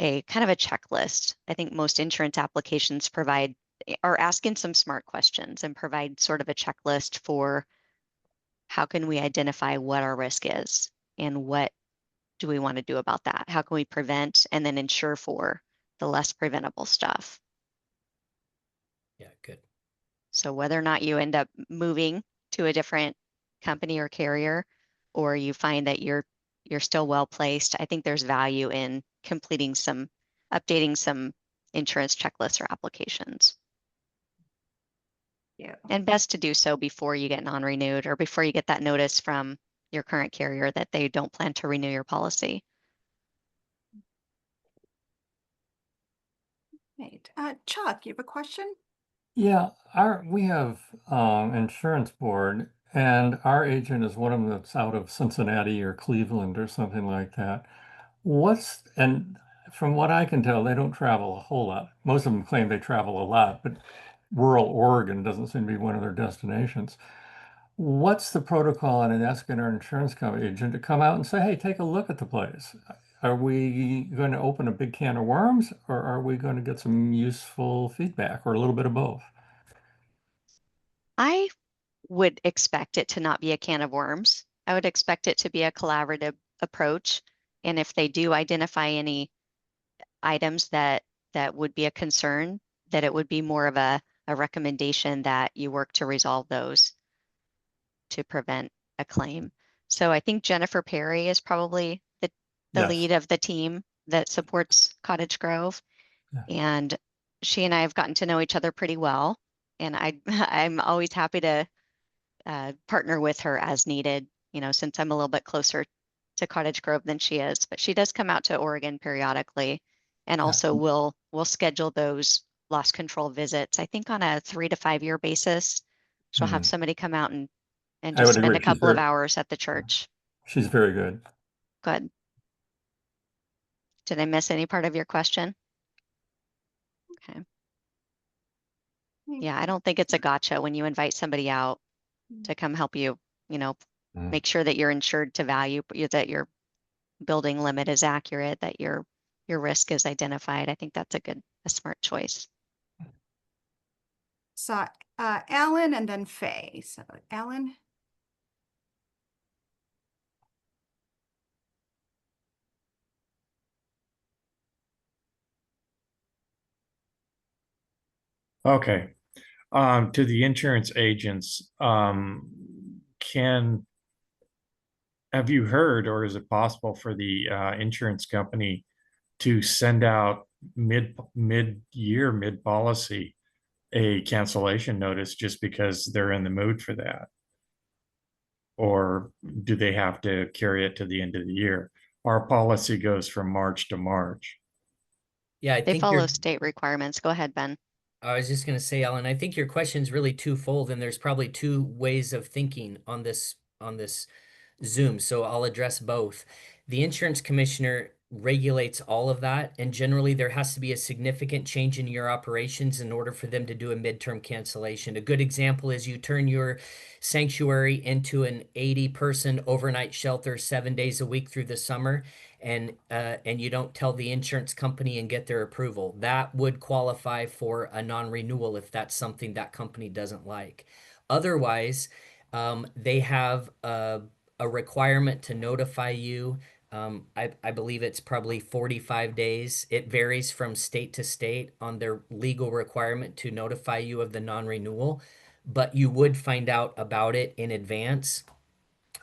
a kind of a checklist. I think most insurance applications are asking some smart questions and provide sort of a checklist for how can we identify what our risk is and what do we want to do about that? How can we prevent and then insure for the less preventable stuff? Yeah, good. So whether or not you end up moving to a different company or carrier, or you find that you're still well placed, I think there's value in updating some insurance checklists or applications. Yeah. And best to do so before you get non-renewed, or before you get that notice from your current carrier that they don't plan to renew your policy. Right. Chuck, you have a question? Yeah, we have insurance board, and our agent is one of them that's out of Cincinnati or Cleveland or something like that. And from what I can tell, they don't travel a whole lot. Most of them claim they travel a lot, but rural Oregon doesn't seem to be one of their destinations. What's the protocol in asking our insurance company agent to come out and say, hey, take a look at the place? Are we going to open a big can of worms, or are we going to get some useful feedback, or a little bit of both? I would expect it to not be a can of worms. I would expect it to be a collaborative approach. And if they do identify any items that would be a concern, that it would be more of a a recommendation that you work to resolve those to prevent a claim. So I think Jennifer Perry is probably the Yes. lead of the team that supports Cottage Grove. Yeah. And she and I have gotten to know each other pretty well. And I'm always happy to partner with her as needed, you know, since I'm a little bit closer to Cottage Grove than she is. But she does come out to Oregon periodically, and Yeah. also we'll schedule those loss control visits, I think on a 3 to 5 year basis. She'll have somebody come out and I just would spend agree. a couple of hours at the church. She's very good. Good. Did I miss any part of your question? Okay. Yeah, I don't think it's a gotcha when you invite somebody out to come help you, you know, make sure that you're insured to value, that your building limit is accurate, that your risk is identified. I think that's a smart choice. So Alan and then Faye. So Alan. Okay. To the insurance agents, have you heard, or is it possible for the insurance company to send out mid-year, mid-policy a cancellation notice just because they're in the mood for that? Or do they have to carry it to the end of the year? Our policy goes from March to March. Yeah, They follow state requirements. Go ahead, Ben. I was just going to say, Alan, I think your question is really twofold, and there's probably two ways of thinking on this Zoom. So I'll address both. The insurance commissioner regulates all of that, and generally there has to be a significant change in your operations in order for them to do a midterm cancellation. A good example is you turn your sanctuary into an 80-person overnight shelter 7 days a week through the summer, and you don't tell the insurance company and get their approval. That would qualify for a non-renewal if that's something that company doesn't like. Otherwise, they have a requirement to notify you. I believe it's probably 45 days. It varies from state to state on their legal requirement to notify you of the non-renewal, but you would find out about it in advance.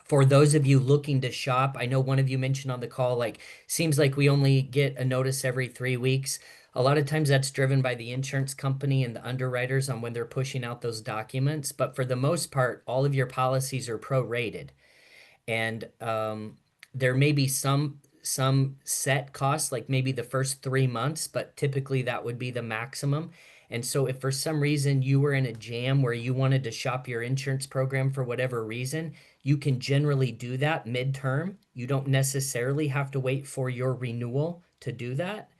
For those of you looking to shop, I know one of you mentioned on the call, like, seems like we only get a notice every 3 weeks. A lot of times that's driven by the insurance company and the underwriters on when they're pushing out those documents. But for the most part, all of your policies are prorated. And there may be some set costs, like maybe the first 3 months, but typically that would be the maximum. And so if for some reason you were in a jam where you wanted to shop your insurance program for whatever reason, you can generally do that midterm. You don't necessarily have to wait for your renewal to do that.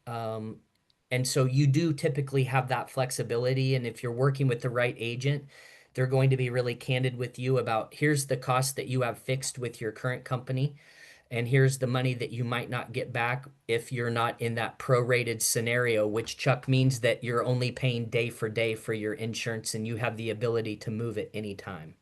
And so you do typically have that flexibility. And if you're working with the right agent, they're going to be really candid with you about, here's the cost that you have fixed with your current company, and here's the money that you might not get back if you're not in that prorated scenario, which, Chuck, means that you're only paying day for day for your insurance and you have the ability to move it anytime.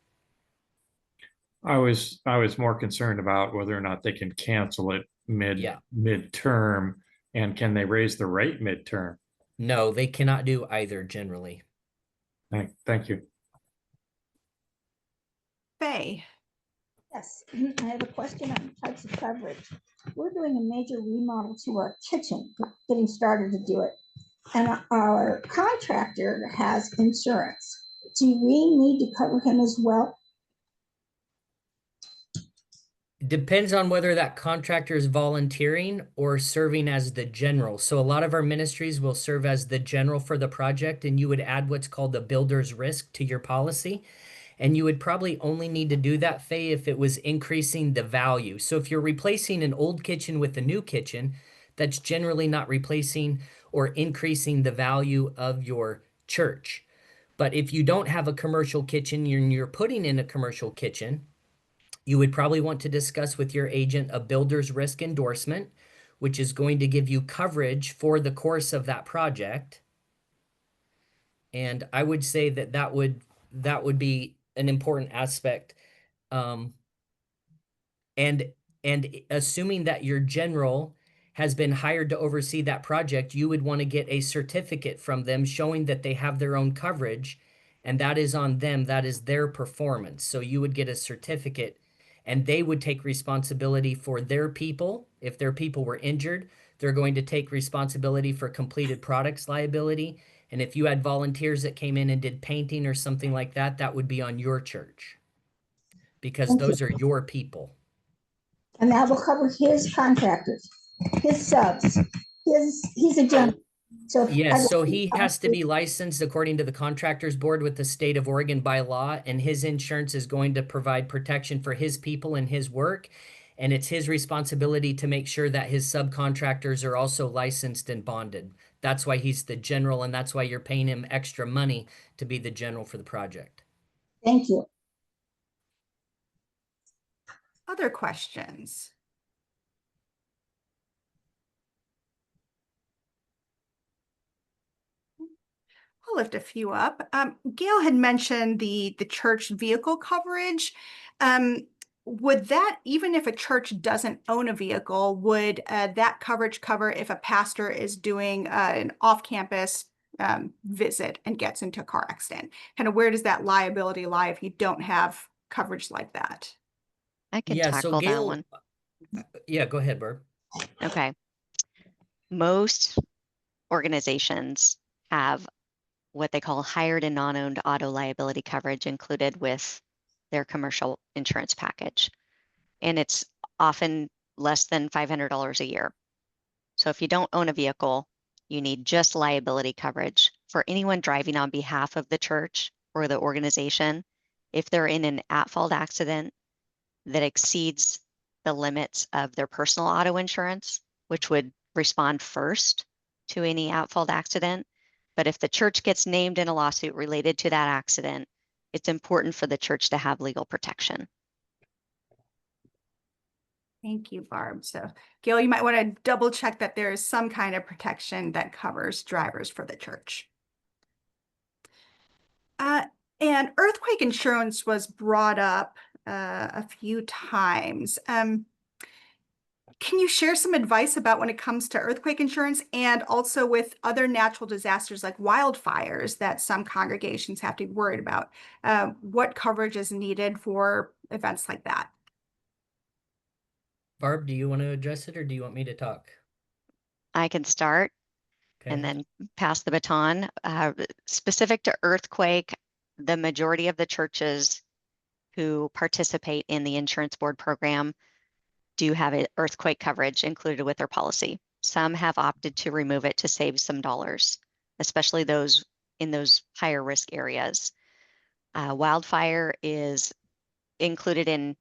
I was more concerned about whether or not they can cancel it midterm, and can they raise the rate midterm? No, they cannot do either generally. Thank you. Faye. Yes, I have a question on types of coverage. We're doing a major remodel to our kitchen, getting started to do it. And our contractor has insurance. Do we need to cover him as well? Depends on whether that contractor is volunteering or serving as the general. So a lot of our ministries will serve as the general for the project, and you would add what's called the builder's risk to your policy. And you would probably only need to do that, Faye, if it was increasing the value. So if you're replacing an old kitchen with a new kitchen, that's generally not replacing or increasing the value of your church. But if you don't have a commercial kitchen and you're putting in a commercial kitchen, you would probably want to discuss with your agent a builder's risk endorsement, which is going to give you coverage for the course of that project. And I would say that would be an important aspect. And assuming that your general has been hired to oversee that project, you would want to get a certificate from them showing that they have their own coverage, and that is on them. That is their performance. So you would get a certificate, and they would take responsibility for their people. If their people were injured, they're going to take responsibility for completed products liability. And if you had volunteers that came in and did painting or something like that, that would be on your church, because Thank you. those are your people. And that will cover his contractors, his subs, he's a gentleman. So if I Yes, so will- he has to be licensed according to the Contractors Board with the state of Oregon by law, and his insurance is going to provide protection for his people and his work. And it's his responsibility to make sure that his subcontractors are also licensed and bonded. That's why he's the general, and that's why you're paying him extra money to be the general for the project. Thank you. Other questions? I'll lift a few up. Gail had mentioned the church vehicle coverage. Would that, even if a church doesn't own a vehicle, would that coverage cover if a pastor is doing an off-campus visit and gets into a car accident? Kind of where does that liability lie if you don't have coverage like that? I can Yeah, so tackle that Gail, one. yeah, go ahead, Barb. Okay. Most organizations have what they call hired and non-owned auto liability coverage included with their commercial insurance package. And it's often less than $500 a year. So if you don't own a vehicle, you need just liability coverage for anyone driving on behalf of the church or the organization. If they're in an at-fault accident that exceeds the limits of their personal auto insurance, which would respond first to any at-fault accident. But if the church gets named in a lawsuit related to that accident, it's important for the church to have legal protection. Thank you, Barb. So Gail, you might want to double check that there is some kind of protection that covers drivers for the church. And earthquake insurance was brought up a few times. Can you share some advice about when it comes to earthquake insurance and also with other natural disasters like wildfires that some congregations have to be worried about? What coverage is needed for events like that? Barb, do you want to address it, or do you want me to talk? I can start and then pass the baton. Specific to earthquake, the majority of the churches who participate in the insurance board program do have an earthquake coverage included with their policy. Some have opted to remove it to save some dollars, especially those in those higher risk areas. Wildfire is included in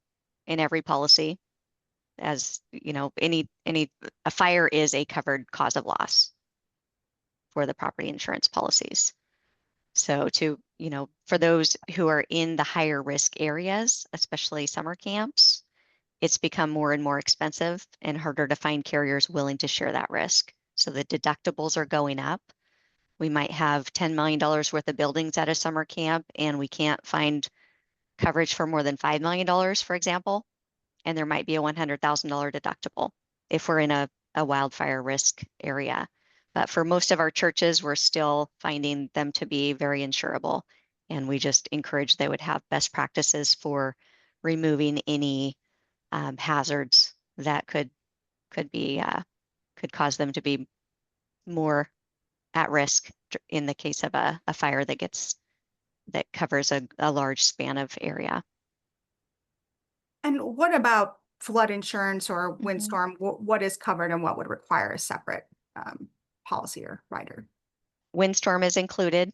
every policy. As you know, a fire is a covered cause of loss for the property insurance policies. So for those who are in the higher risk areas, especially summer camps, it's become more and more expensive and harder to find carriers willing to share that risk. So the deductibles are going up. We might have $10 million worth of buildings at a summer camp, and we can't find coverage for more than $5 million, for example. And there might be a $100,000 deductible if we're in a wildfire risk area. But for most of our churches, we're still finding them to be very insurable. And we just encourage they would have best practices for removing any hazards that could cause them to be more at risk in the case of a fire that covers a large span of area. And what about flood insurance or windstorm? What is covered and what would require a separate policy or rider? Windstorm is included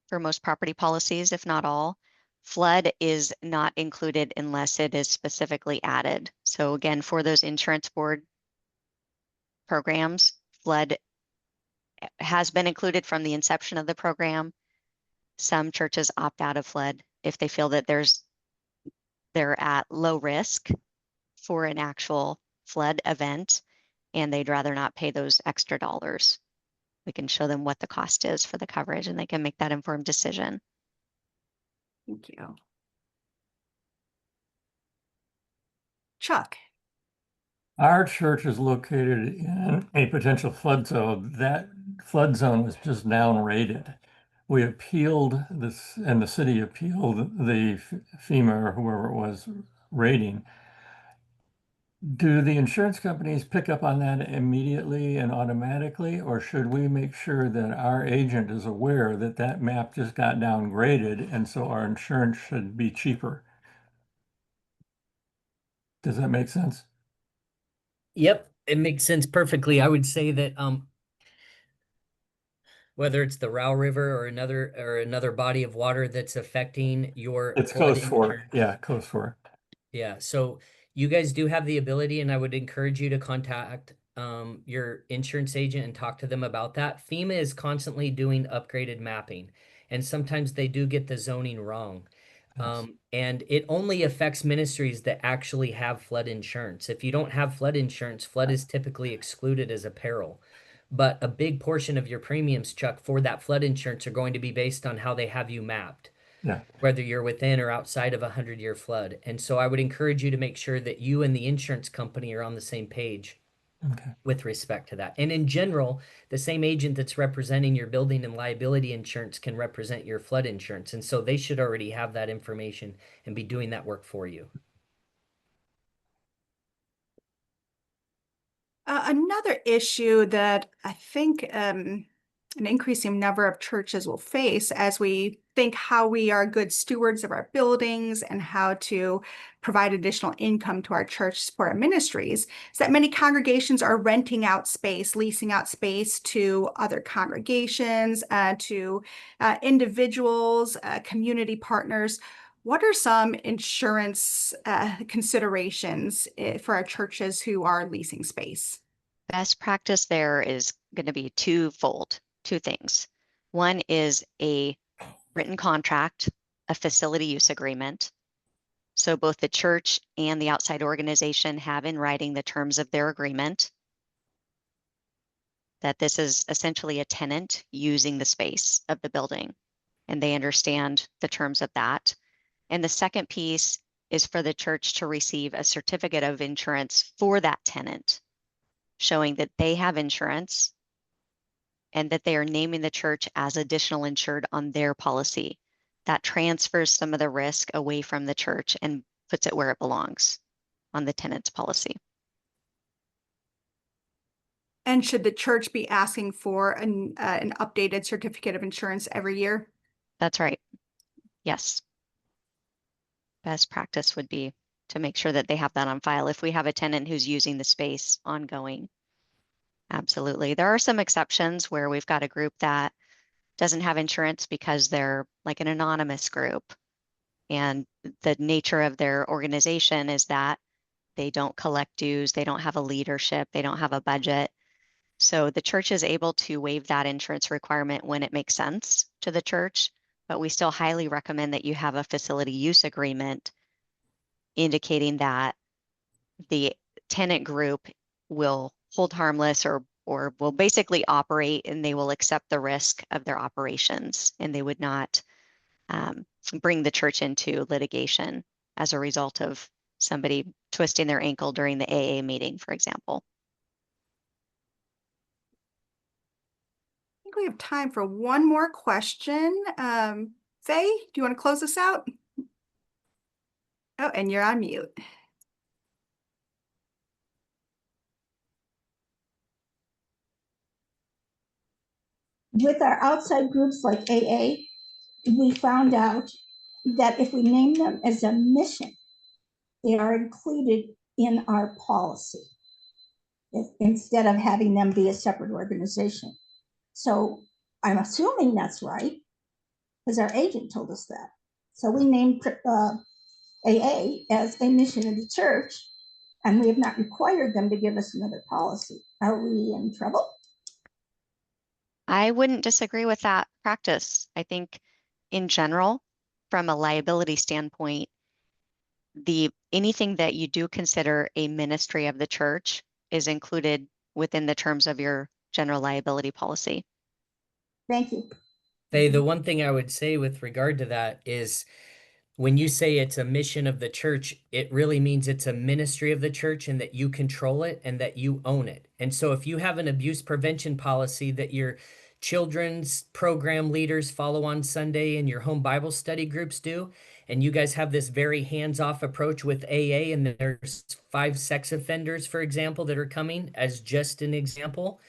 for most property policies, if not all. Flood is not included unless it is specifically added. So again, for those insurance board programs, flood has been included from the inception of the program. Some churches opt out of flood if they feel that they're at low risk for an actual flood event and they'd rather not pay those extra dollars. We can show them what the cost is for the coverage and they can make that informed decision. Thank you. Chuck. Our church is located in a potential flood zone. That flood zone was just downrated. We appealed this, and the city appealed the FEMA or whoever it was rating. Do the insurance companies pick up on that immediately and automatically, or should we make sure that our agent is aware that that map just got downgraded and so our insurance should be cheaper? Does that make sense? Yep, it makes sense perfectly. I would say that whether it's the Row River or another body of water that's affecting your It's flood Coast Fork. insurance. Yeah, Coast Fork. Yeah, so you guys do have the ability, and I would encourage you to contact your insurance agent and talk to them about that. FEMA is constantly doing upgraded mapping, and sometimes they do get the zoning wrong. And it only affects ministries that actually have flood insurance. If you don't have flood insurance, flood is typically excluded as a peril. But a big portion of your premiums, Chuck, for that flood insurance are going to be based on how they have you mapped, Yeah. whether you're within or outside of a 100-year flood. And so I would encourage you to make sure that you and the insurance company are on the same page Okay. with respect to that. And in general, the same agent that's representing your building and liability insurance can represent your flood insurance. And so they should already have that information and be doing that work for you. Another issue that I think an increasing number of churches will face as we think how we are good stewards of our buildings and how to provide additional income to our church to support our ministries is that many congregations are renting out space, leasing out space to other congregations, to individuals, community partners. What are some insurance considerations for our churches who are leasing space? Best practice there is going to be twofold, two things. One is a written contract, a facility use agreement. So both the church and the outside organization have in writing the terms of their agreement, that this is essentially a tenant using the space of the building, and they understand the terms of that. And the second piece is for the church to receive a certificate of insurance for that tenant, showing that they have insurance and that they are naming the church as additional insured on their policy. That transfers some of the risk away from the church and puts it where it belongs on the tenant's policy. And should the church be asking for an updated certificate of insurance every year? That's right. Yes. Best practice would be to make sure that they have that on file if we have a tenant who's using the space ongoing. Absolutely. There are some exceptions where we've got a group that doesn't have insurance because they're like an anonymous group. And the nature of their organization is that they don't collect dues, they don't have a leadership, they don't have a budget. So the church is able to waive that insurance requirement when it makes sense to the church, but we still highly recommend that you have a facility use agreement indicating that the tenant group will hold harmless or will basically operate, and they will accept the risk of their operations, and they would not bring the church into litigation as a result of somebody twisting their ankle during the AA meeting, for example. I think we have time for one more question. Faye, do you want to close us out? Oh, and you're on mute. With our outside groups like AA, we found out that if we name them as a mission, they are included in our policy instead of having them be a separate organization. So I'm assuming that's right because our agent told us that. So we named AA as a mission of the church, and we have not required them to give us another policy. Are we in trouble? I wouldn't disagree with that practice. I think in general, from a liability standpoint, anything that you do consider a ministry of the church is included within the terms of your general liability policy. Thank you. Faye, the one thing I would say with regard to that is when you say it's a mission of the church, it really means it's a ministry of the church and that you control it and that you own it. And so if you have an abuse prevention policy that your children's program leaders follow on Sunday and your home Bible study groups do, and you guys have this very hands-off approach with AA, and there's 5 sex offenders, for example, that are coming as just an example,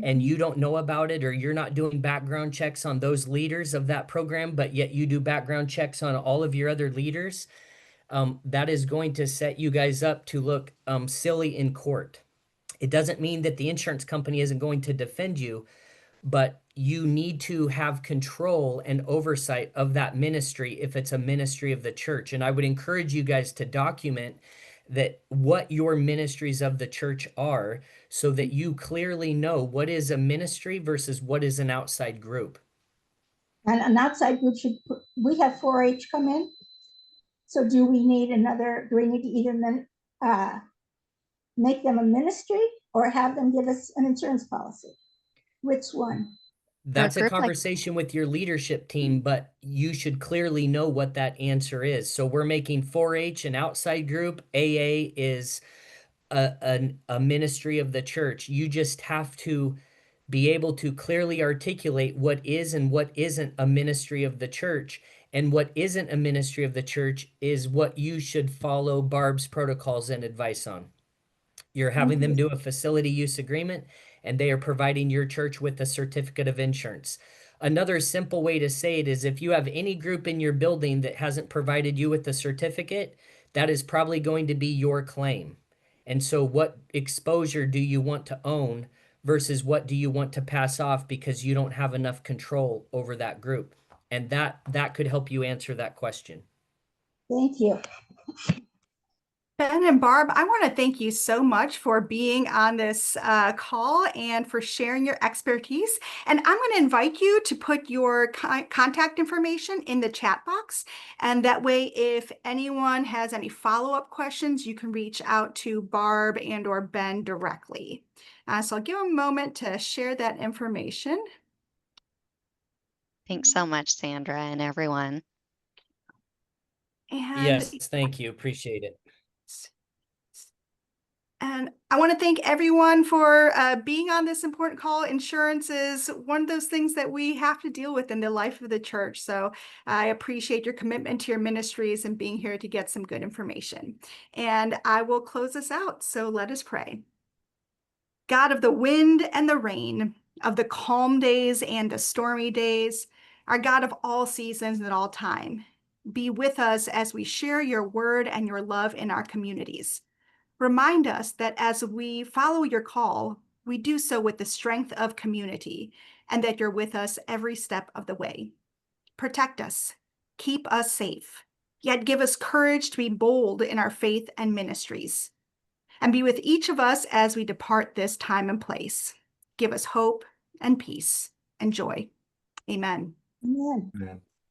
and you don't know about it, or you're not doing background checks on those leaders of that program, but yet you do background checks on all of your other leaders, that is going to set you guys up to look silly in court. It doesn't mean that the insurance company isn't going to defend you, but you need to have control and oversight of that ministry if it's a ministry of the church. And I would encourage you guys to document that what your ministries of the church are, so that you clearly know what is a ministry versus what is an outside group. And an outside group we have 4-H come in. So do we need do we need to either make them a ministry or have them give us an insurance policy? Which one? That's a conversation with your leadership team, but you should clearly know what that answer is. So we're making 4-H an outside group. AA is a ministry of the church. You just have to be able to clearly articulate what is and what isn't a ministry of the church. And what isn't a ministry of the church is what you should follow Barb's protocols and advice on. You're having them do a facility use agreement, and they are providing your church with a certificate of insurance. Another simple way to say it is if you have any group in your building that hasn't provided you with a certificate, that is probably going to be your claim. And so what exposure do you want to own versus what do you want to pass off because you don't have enough control over that group? And that could help you answer that question. Thank you. Ben and Barb, I want to thank you so much for being on this call and for sharing your expertise. And I'm going to invite you to put your contact information in the chat box. And that way, if anyone has any follow-up questions, you can reach out to Barb and or Ben directly. So I'll give a moment to share that information. Thanks so much, Sandra, and everyone. And yes, thank you. Appreciate it. And I want to thank everyone for being on this important call. Insurance is one of those things that we have to deal with in the life of the church. So I appreciate your commitment to your ministries and being here to get some good information. And I will close this out. So let us pray. God of the wind and the rain, of the calm days and the stormy days, our God of all seasons and at all time, be with us as we share your word and your love in our communities. Remind us that as we follow your call, we do so with the strength of community and that you're with us every step of the way. Protect us, keep us safe, yet give us courage to be bold in our faith and ministries. And be with each of us as we depart this time and place. Give us hope and peace and joy. Amen. Amen. Amen.